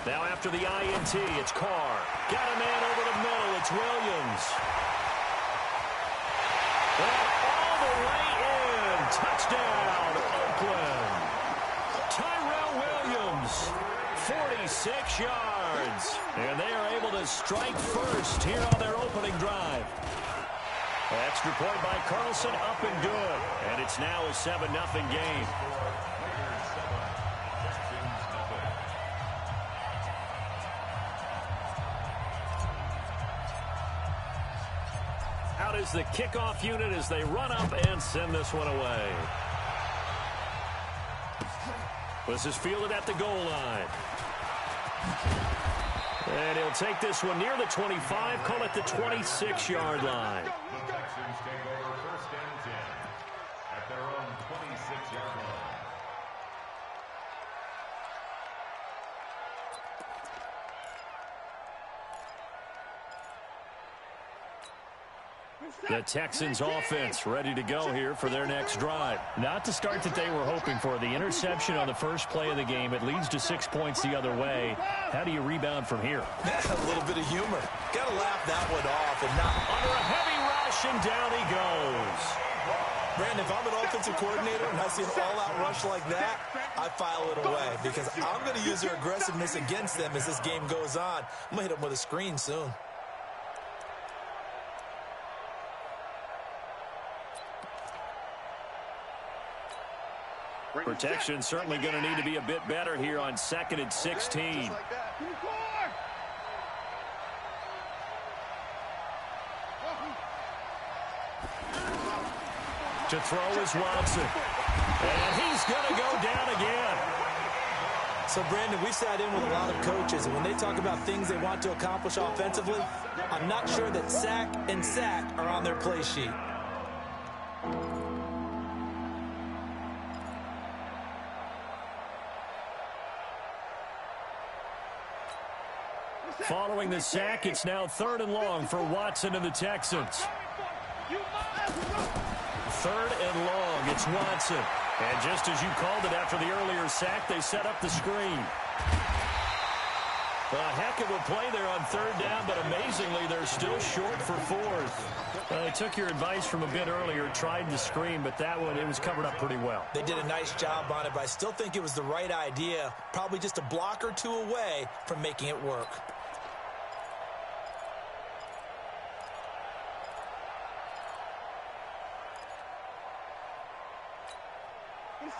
Now after the INT, it's Carr. Got a man over the middle. It's Williams. And all the way in. Touchdown, Oakland. Tyrell Williams, 46 yards. And they are able to strike first here on their opening drive. Extra point by Carlson, up and good. And it's now a 7-0 game. Out is the kickoff unit as they run up and send this one away. This is fielded at the goal line. And he'll take this one near the 25, call it the 26-yard line. Texans take over first and 10 at their own 26-yard line. The Texans offense ready to go here for their next drive. Not the start that they were hoping for. The interception on the first play of the game. It leads to 6 points the other way. How do you rebound from here? A little bit of humor. Got to laugh that one off and not. Under a heavy rush, and down he goes. Brandon, if I'm an offensive coordinator and I see an all-out rush like that, I file it away because I'm going to use their aggressiveness against them as this game goes on. I'm going to hit them with a screen soon. Protection certainly going to need to be a bit better here on 2nd and 16. To throw is Watson. And he's going to go down again. So, Brandon, we've sat in with a lot of coaches, and when they talk about things they want to accomplish offensively, I'm not sure that sack and sack are on their play sheet. Following the sack, it's now 3rd and long for Watson and the Texans. 3rd and long, it's Watson. And just as you called it after the earlier sack, they set up the screen. A heck of a play there on 3rd down, but amazingly, they're still short for 4th. I took your advice from a bit earlier, tried the screen, but that one, it was covered up pretty well. They did a nice job on it, but I still think it was the right idea. Probably just a block or two away from making it work.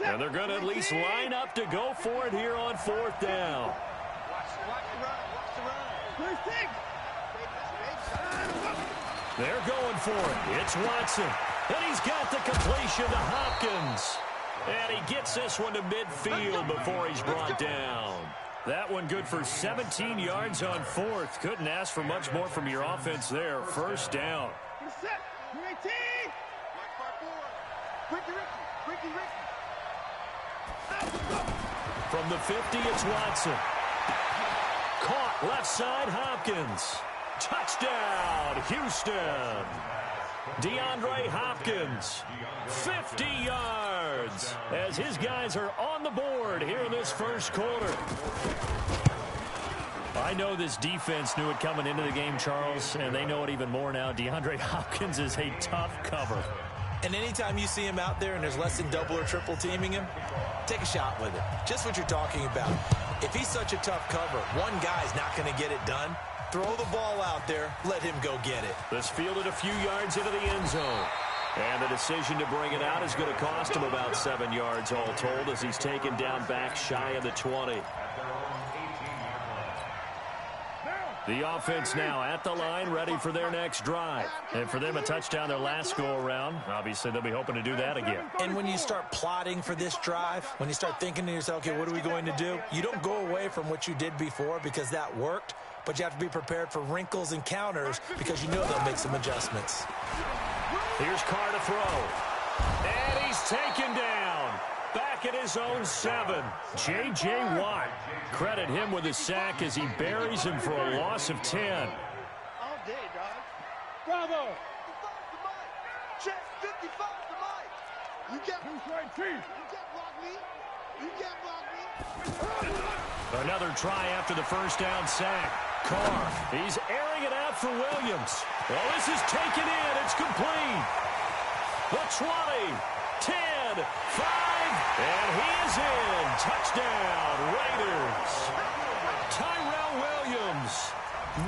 And they're going to at least line up to go for it here on 4th down. They're going for it. It's Watson. And he's got the completion to Hopkins. And he gets this one to midfield before he's brought down. That one good for 17 yards on 4th. Couldn't ask for much more from your offense there. 1st down. From the 50, it's Watson. Caught left side, Hopkins. Touchdown, Houston. DeAndre Hopkins, 50 yards, as his guys are on the board here in this first quarter. I know this defense knew it coming into the game, Charles, and they know it even more now. DeAndre Hopkins is a tough cover. And anytime you see him out there and there's less than double or triple teaming him, take a shot with it. Just what you're talking about. If he's such a tough cover, one guy's not going to get it done. Throw the ball out there. Let him go get it. This fielded a few yards into the end zone. And the decision to bring it out is going to cost him about 7 yards all told as he's taken down back shy of the 20. The offense now at the line, ready for their next drive. And for them, a touchdown their last go-around. Obviously, they'll be hoping to do that again. And when you start plotting for this drive, when you start thinking to yourself, okay, what are we going to do? You don't go away from what you did before because that worked, but you have to be prepared for wrinkles and counters because you know they'll make some adjustments. Here's Carr to throw. And he's taken down. Back at his own 7. J.J. Watt. Credit him with a sack as he buries him for a loss of 10. All day, dog. Bravo. 55 to Mike. Check 55 to Mike. You get block me. Another try after the first down sack. Carr, he's airing it out for Williams. Well, this is taken in. It's complete. The 20, 10, 5, and he is in. Touchdown, Raiders. Tyrell Williams,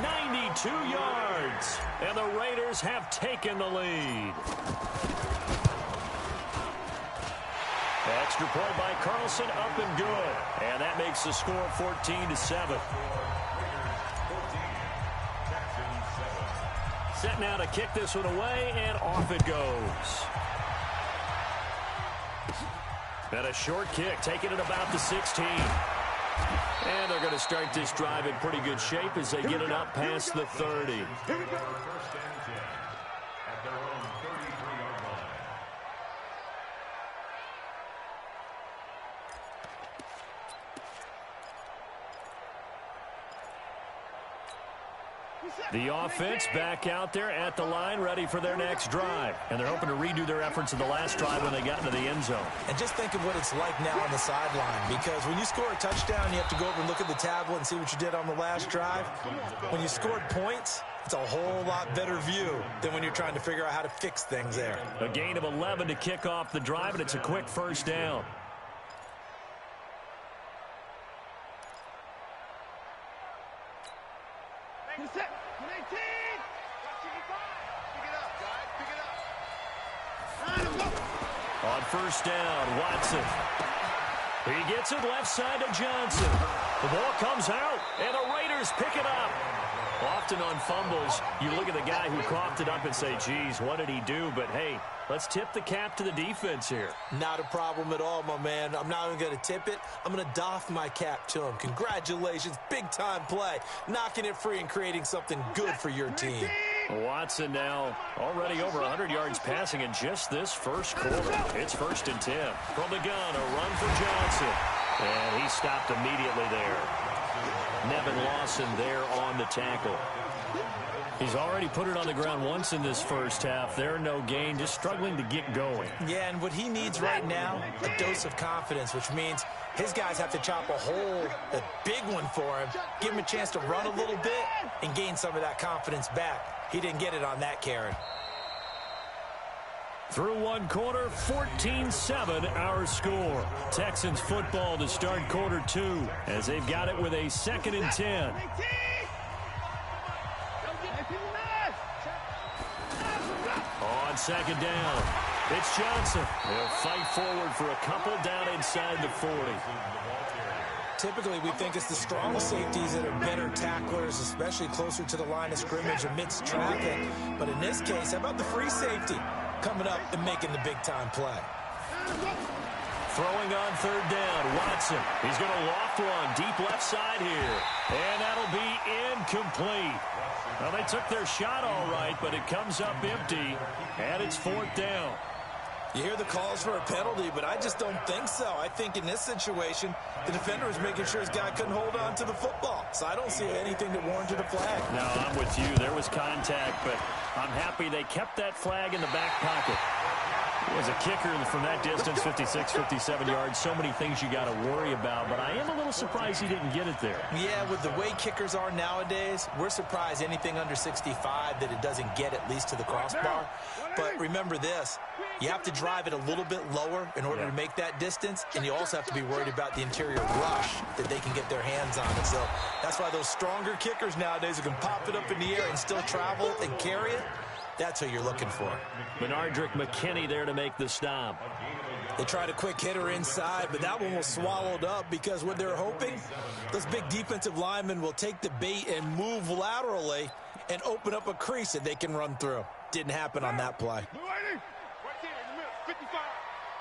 92 yards, and the Raiders have taken the lead. Extra point by Carlson, up and good. And that makes the score 14-7. Set now to kick this one away, and off it goes. And a short kick, taking it about the 16. And they're going to start this drive in pretty good shape as they get it up past the 30. Here we go. First and 10 at their own 33-yard line. The offense back out there at the line, ready for their next drive. And they're hoping to redo their efforts of the last drive when they got into the end zone. And just think of what it's like now on the sideline, because when you score a touchdown, you have to go over and look at the tablet and see what you did on the last drive. When you scored points, it's a whole lot better view than when you're trying to figure out how to fix things there. A gain of 11 to kick off the drive, and it's a quick first down. On first down, Watson. He gets it left side to Johnson. The ball comes out, and the Raiders pick it up. Often on fumbles, you look at the guy who coughed it up and say, geez, what did he do? But, hey, let's tip the cap to the defense here. Not a problem at all, my man. I'm not even going to tip it. I'm going to doff my cap to him. Congratulations, big-time play. Knocking it free and creating something good for your team. Watson now already over 100 yards passing in just this first quarter. It's 1st and 10. From the gun, a run for Johnson. And he stopped immediately there. Nevin Lawson there on the tackle. He's already put it on the ground once in this first half. There, no gain, just struggling to get going. Yeah, and what he needs right now, a dose of confidence, which means his guys have to chop a hole, a big one for him, give him a chance to run a little bit and gain some of that confidence back. He didn't get it on that carry. Through one quarter, 14-7 our score. Texans football to start quarter two as they've got it with a 2nd and 10. On second down, it's Johnson. They'll fight forward for a couple down inside the 40. Typically, we think it's the strong safeties that are better tacklers, especially closer to the line of scrimmage amidst traffic. But in this case, how about the free safety coming up and making the big-time play? Throwing on third down, Watson. He's going to loft one deep left side here. And that'll be incomplete. Well, they took their shot all right, but it comes up empty, and it's 4th down. You hear the calls for a penalty, but I just don't think so. I think in this situation, the defender was making sure his guy couldn't hold on to the football. So I don't see anything that warranted a flag. No, I'm with you. There was contact, but I'm happy they kept that flag in the back pocket. As a kicker from that distance, 56, 57 yards, so many things you got to worry about, but I am a little surprised he didn't get it there. Yeah, with the way kickers are nowadays, we're surprised anything under 65 that it doesn't get at least to the crossbar. But remember this, you have to drive it a little bit lower in order to make that distance, and you also have to be worried about the interior rush that they can get their hands on it. So that's why those stronger kickers nowadays who can pop it up in the air and still travel and carry it, that's what you're looking for. Benardrick McKinney there to make the stop. They tried a quick hitter inside, but that one was swallowed up because what they're hoping, those big defensive linemen will take the bait and move laterally and open up a crease that they can run through. Didn't happen on that play. Right there in the middle, 55.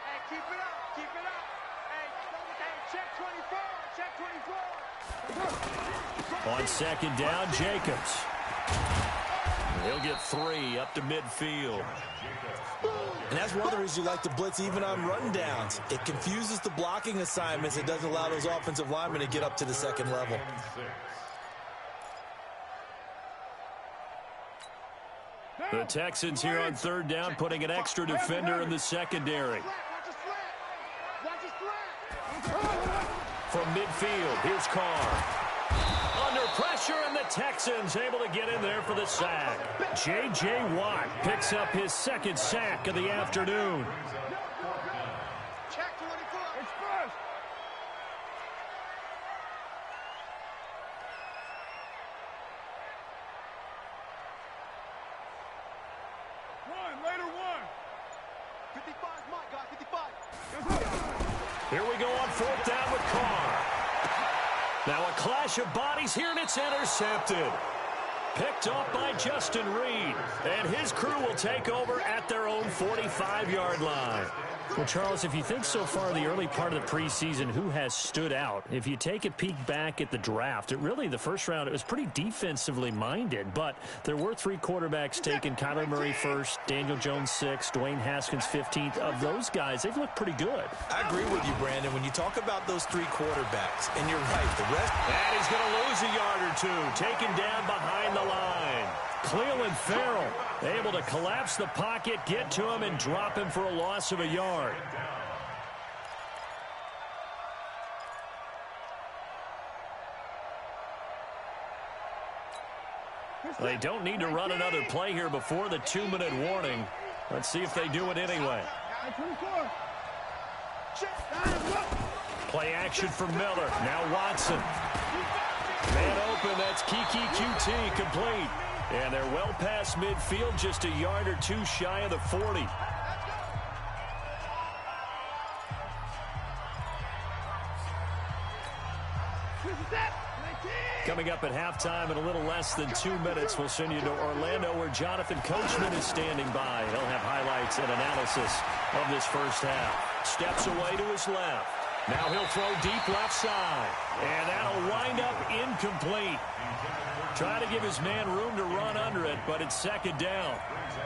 Hey, keep it up, keep it up. Hey, check 24, check 24. On second down, Jacobs. He'll get 3 up to midfield. And that's one of the reasons you like to blitz even on rundowns. It confuses the blocking assignments. It doesn't allow those offensive linemen to get up to the second level. The Texans here on third down putting an extra defender in the secondary. From midfield, here's Carr. Under pressure, and the Texans able to get in there for the sack. J.J. Watt picks up his second sack of the afternoon. Check 24. It's first. Later one. 55, my guy, 55. Here we go on fourth down with Carr. Now a clash of bodies here, and it's intercepted. Picked off by Justin Reed. And his crew will take over at their own 45-yard line. Well, Charles, if you think so far the early part of the preseason, who has stood out? If you take a peek back at the draft, the first round, it was pretty defensively minded, but there were three quarterbacks taken. Kyler Murray first, Daniel Jones sixth, Dwayne Haskins 15th. Of those guys, they've looked pretty good. I agree with you, Brandon. When you talk about those three quarterbacks, and you're right, the rest... And he's going to lose a yard or two, taken down behind the line. Clelin Ferrell able to collapse the pocket, get to him, and drop him for a loss of a yard. They don't need to run another play here before the 2-minute warning. Let's see if they do it anyway. Play action for Miller. Now Watson. Man open, that's Kiki QT, complete. And they're well past midfield, just a yard or two shy of the 40. Coming up at halftime in a little less than 2 minutes, we'll send you to Orlando, where Jonathan Coachman is standing by. He'll have highlights and analysis of this first half. Steps away to his left. Now he'll throw deep left side. And that'll wind up incomplete. Trying to give his man room to run under it, but it's second down.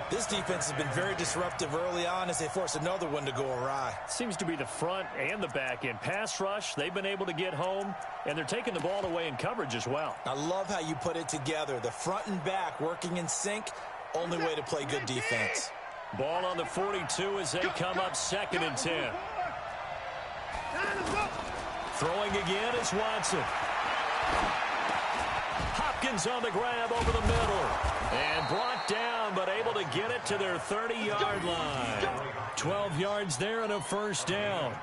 This defense has been very disruptive early on as they force another one to go awry. Seems to be the front and the back end. Pass rush, they've been able to get home, and they're taking the ball away in coverage as well. I love how you put it together. The front and back working in sync, only way to play good defense. Ball on the 42 as they come up 2nd and 10. Throwing again is Watson. Hopkins on the grab over the middle. And brought down, but able to get it to their 30-yard line. 12 yards there and a first down.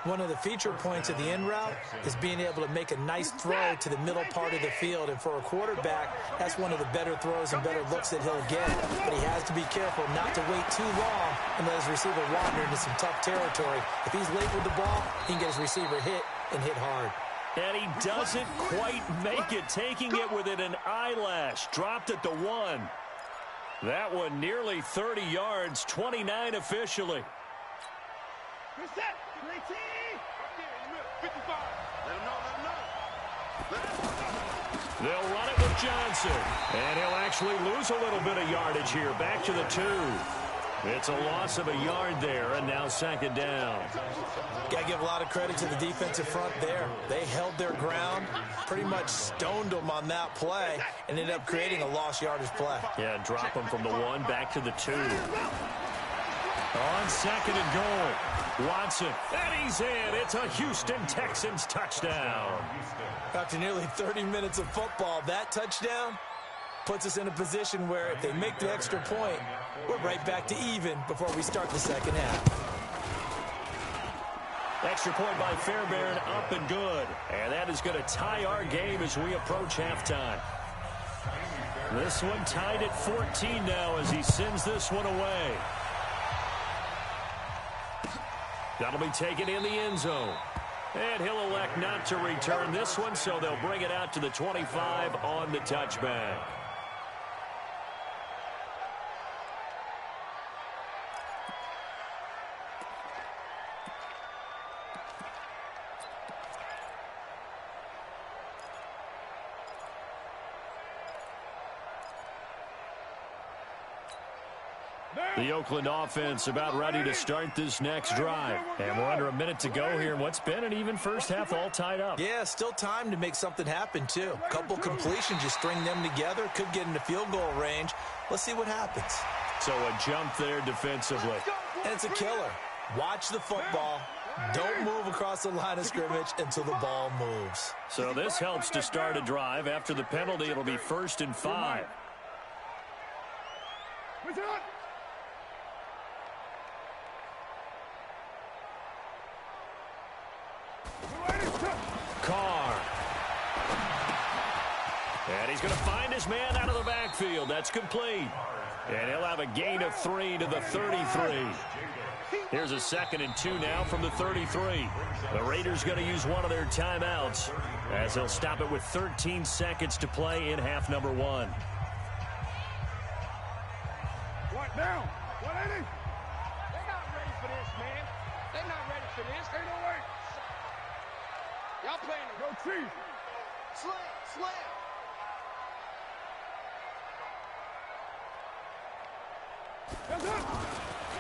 One of the feature points of the in route is being able to make a nice throw to the middle part of the field. And for a quarterback, that's one of the better throws and better looks that he'll get. But he has to be careful not to wait too long and let his receiver wander into some tough territory. If he's late with the ball, he can get his receiver hit and hit hard. And he doesn't quite make it, taking it within an eyelash. Dropped at the 1. That one nearly 30 yards, 29 officially. They'll run it with Johnson. And he'll actually lose a little bit of yardage here. Back to the 2. It's a loss of a yard there, and now second down. Got to give a lot of credit to the defensive front there. They held their ground, pretty much stoned them on that play, and ended up creating a lost yardage play. Yeah, drop them from the 1 back to the 2. On 2nd and goal, Watson, and he's in. It's a Houston Texans touchdown. After nearly 30 minutes of football, that touchdown puts us in a position where if they make the extra point, we're right back to even before we start the second half. Extra point by Fairbairn, up and good. And that is going to tie our game as we approach halftime. This one tied at 14 now as he sends this one away. That'll be taken in the end zone. And he'll elect not to return this one, so they'll bring it out to the 25 on the touchback. The Oakland offense about ready to start this next drive. And we're under a minute to go here in what's been an even first half, all tied up. Yeah, still time to make something happen, too. A couple completions, you string them together, could get into field goal range. Let's see what happens. So a jump there defensively. And it's a killer. Watch the football, Don't move across the line of scrimmage until the ball moves. So this helps to start a drive. After the penalty, it'll be 1st and 5. Carr. And he's going to find his man out of the backfield. That's complete. And he'll have a gain of 3 to the 33. Here's a 2nd and 2 now from the 33. The Raiders going to use one of their timeouts as they'll stop it with 13 seconds to play in half number 1. What now? 180? They're not ready for this, man. They're not ready for this. Ain't no way. Y'all playing it. Go Chiefs. Slam, slam.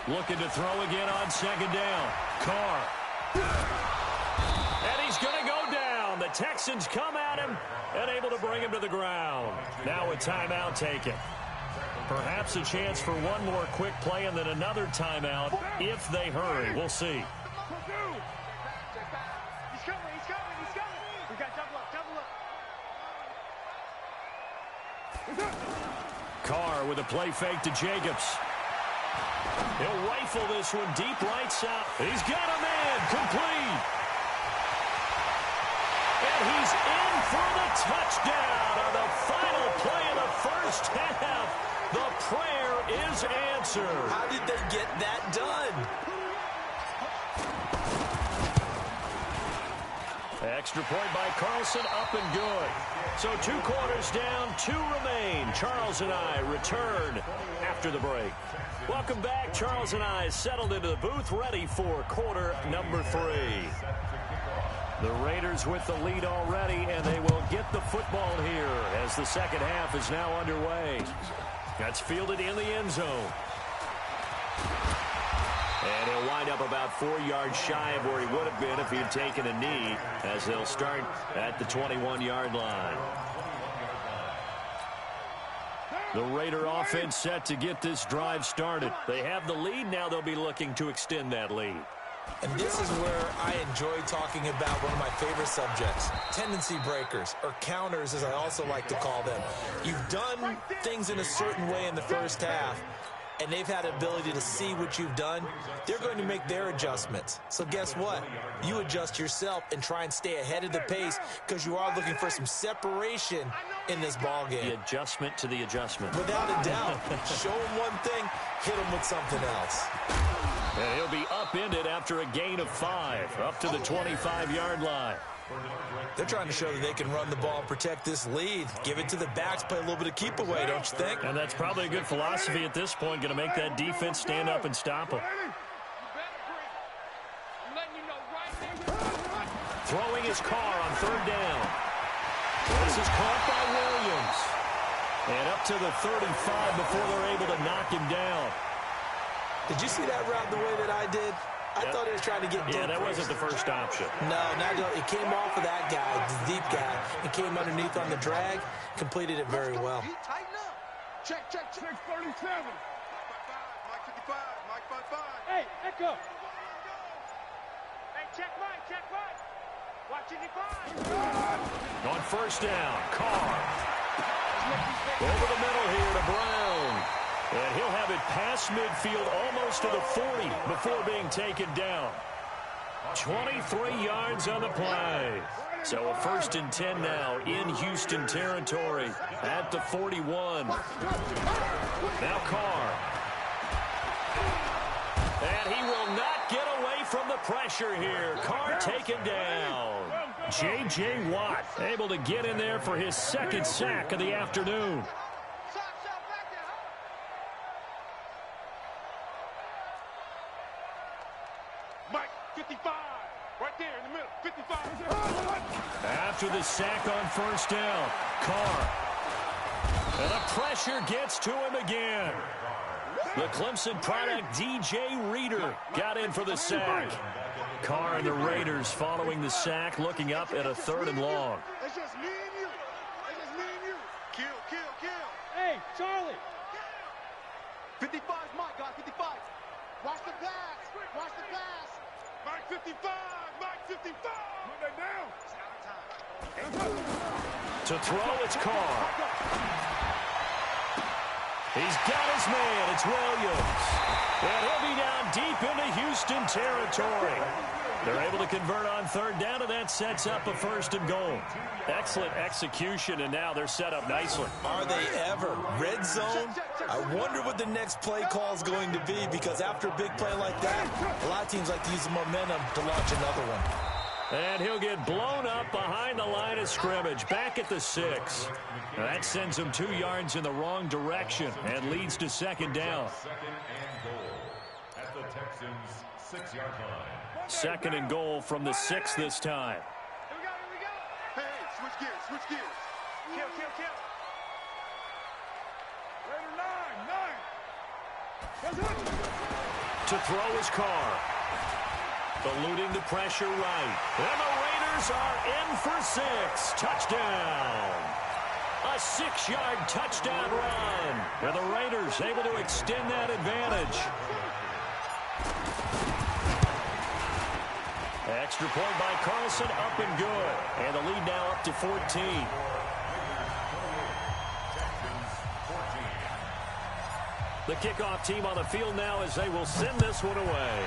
Looking to throw again on 2nd down. Carr. And he's going to go down. The Texans come at him and able to bring him to the ground. Now a timeout taken. Perhaps a chance for one more quick play and then another timeout if they hurry. We'll see. He's coming, he's coming, he's coming. We got double up, double up. Carr with a play fake to Jacobs. He'll rifle this one deep right side. He's got a man complete. And he's in for the touchdown on the final play of the first half. The prayer is answered. How did they get that done? Extra point by Carlson, up and good. So 2 quarters down, 2 remain. Charles and I return after the break. Welcome back. Charles and I settled into the booth, ready for quarter number 3. The Raiders with the lead already, and they will get the football here as the second half is now underway. That's fielded in the end zone. And he'll wind up about 4 yards shy of where he would have been if he had taken a knee, as they'll start at the 21-yard line. The Raider offense set to get this drive started. They have the lead. Now they'll be looking to extend that lead. And this is where I enjoy talking about one of my favorite subjects, tendency breakers, or counters as I also like to call them. You've done things in a certain way in the first half, and they've had the ability to see what you've done. They're going to make their adjustments. So guess what? You adjust yourself and try and stay ahead of the pace because you are looking for some separation in this ball game. The adjustment to the adjustment. Without a doubt. Show them one thing, hit them with something else. And he'll be upended after a gain of 5, up to the 25-yard line. They're trying to show that they can run the ball and protect this lead. Give it to the backs, play a little bit of keep away, don't you think? And that's probably a good philosophy at this point, going to make that defense stand up and stop them. Throwing his Carr on 3rd down. This is caught by Williams. And up to the 35 before they're able to knock him down. Did you see that route the way that I did? I thought he was trying to get deep. Yeah, that wasn't the first option. No, it came off of that guy, the deep guy, and came underneath on the drag, completed it very well. Tighten up. Check, 637. Mike 55, Mike 55. Hey, echo. Hey, check Mike. Watch it, 55. On 1st down, Carr. Over the middle here to Brown. And he'll have it past midfield almost to the 40 before being taken down. 23 yards on the play. So a 1st and 10 now in Houston territory at the 41. Now Carr. And he will not get away from the pressure here. Carr taken down. J.J. Watt able to get in there for his 2nd sack of the afternoon. Mike 55. Right there in the middle. 55. After the sack on 1st down, Carr. And the pressure gets to him again. The Clemson product, D.J. Reader, got in for the sack. Carr and the Raiders following the sack, looking up at a 3rd and long. It's just me and you. Kill. Hey, Charlie. 55's Mike, guys. 55. Watch the pass. Mike 55! Mike 55! Move that down! To throw, it's Carr. He's got his man. It's Williams. And he'll be down deep into Houston territory. They're able to convert on third down, and that sets up a 1st and goal. Excellent execution, and now they're set up nicely. Are they ever? Red zone? I wonder what the next play call is going to be, because after a big play like that, a lot of teams like to use the momentum to launch another one. And he'll get blown up behind the line of scrimmage, back at the 6. Now that sends him 2 yards in the wrong direction and leads to 2nd down. 2nd and goal at the Texans' 6-yard line. 2nd and goal from the 6 this time. Here we go. Hey, switch gears. Kill. Raider 9. To throw his Carr. Eluding the pressure right. And the Raiders are in for 6. Touchdown. A 6-yard touchdown run. And the Raiders able to extend that advantage. Extra point by Carlson, up and good. And the lead now up to 14. The kickoff team on the field now as they will send this one away.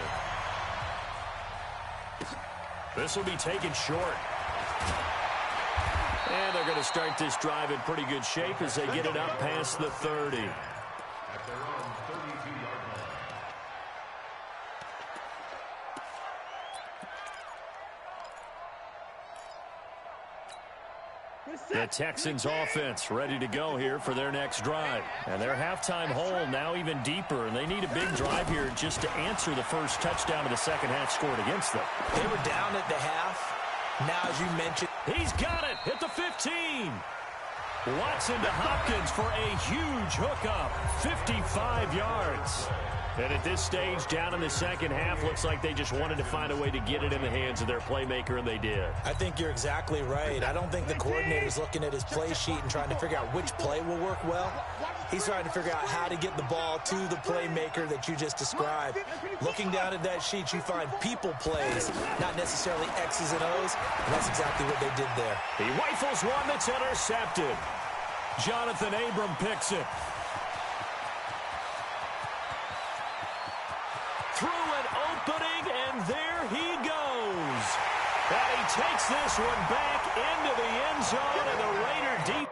This will be taken short. And they're going to start this drive in pretty good shape as they get it up past the 30. At their own 32-yard line. The Texans offense ready to go here for their next drive. And their halftime hole now even deeper, and they need a big drive here just to answer the first touchdown of the second half scored against them. They were down at the half. Now, as you mentioned, He's got it at the 15. Watson to Hopkins for a huge hookup, 55 yards. And at this stage, down in the second half, looks like they just wanted to find a way to get it in the hands of their playmaker, and they did. I think you're exactly right. I don't think the coordinator's looking at his play sheet and trying to figure out which play will work well. He's trying to figure out how to get the ball to the playmaker that you just described. Looking down at that sheet, you find people plays, not necessarily X's and O's, and that's exactly what they did there. He rifles one that's intercepted. Jonathan Abram picks it. Through an opening, and there he goes. And he takes this one back into the end zone, and the Raider deep.